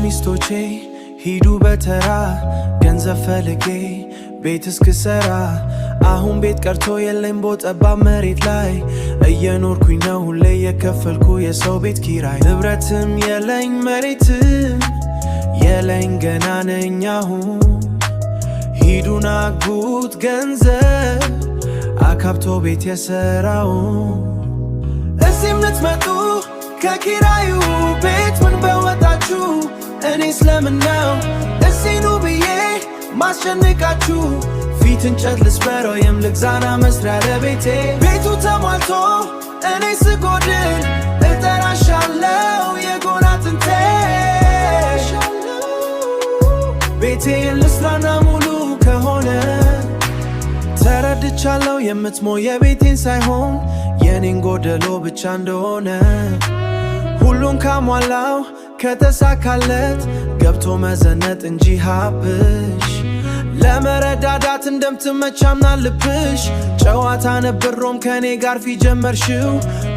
ሚስቶቼ ሂዱ በተራ ገንዘብ ፈልጌ ቤት እስክሰራ አሁን ቤት ቀርቶ የለኝ ቦጠባብ መሬት ላይ እየኖርኩኝ ነው ሁሌ የከፈልኩ የሰው ቤት ኪራይ ንብረትም የለኝ መሬትም የለኝ ገና ነኝ አሁን ሂዱን አግቡት ገንዘብ አካብቶ ቤት የሰራው እዚህም ልትመጡ ከኪራዩ ቤት ምን በወጣችሁ እኔ ስለምን ነው እዚህ ኑ ብዬ ማስጨንቃችሁ ፊት እንጨት ልስበረው የምልግዛና መስሪያ ለቤቴ ቤቱ ተሟልቶ እኔ ስጎድል እጠራሻለው የጎን አጥንቴ ቤቴን ልስራና ሙሉ ከሆነ ተረድቻለው የምትሞ የቤቴን ሳይሆን የኔን ጎደሎ ብቻ እንደሆነ ሁሉን ካሟላው ከተሳካለት ገብቶ መዘነጥ እንጂ ሀብሽ ለመረዳዳት እንደምትመች አምናልብሽ ጨዋታ ነበሮም ከኔ ጋር ፊት ጀመርሽው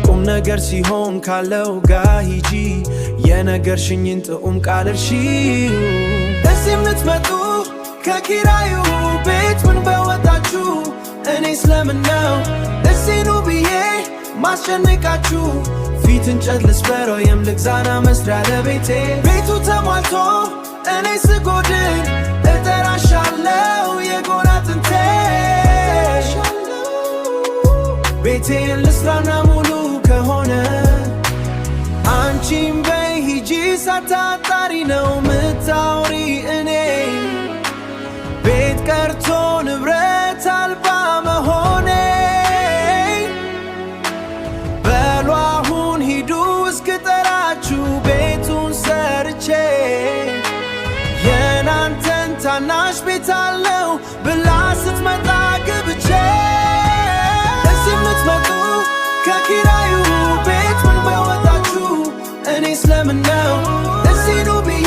ቁም ነገር ሲሆን ካለው ጋር ሂጂ የነገርሽኝን ጥዑም ቃል እርሺው እዚህም ልትመጡ ከኪራዩ ቤት ምን በወጣችሁ እኔ ስለምን ነው እዚህ ኑ ብዬ ማስጨንቃችሁ ፊት እንጨት ልስበረው የምልግዛና መስሪያ ለቤቴ ቤቱ ተሟልቶ እኔ ስጎድል እጠራሻለው የጎን አጥንቴ ቤቴን ልስራና ሙሉ ከሆነ አንቺም በይ ሂጂ ሳታጣሪ ነው ምታውሪ እኔ ቤት ቀርቶ ንብረት አልባ መሆኔ በሉ አሁን ሂዱ እስክጠራችሁ ቤቱን ሰርቼ የናንተን ታናሽ ቤት አለው ብላ ስትመጣ ገብቼ እዚህም ልትመጡ ከኪራዩ ቤት ምን በወጣችሁ እኔ ስለምን ነው እዚህ ኑ ብዬ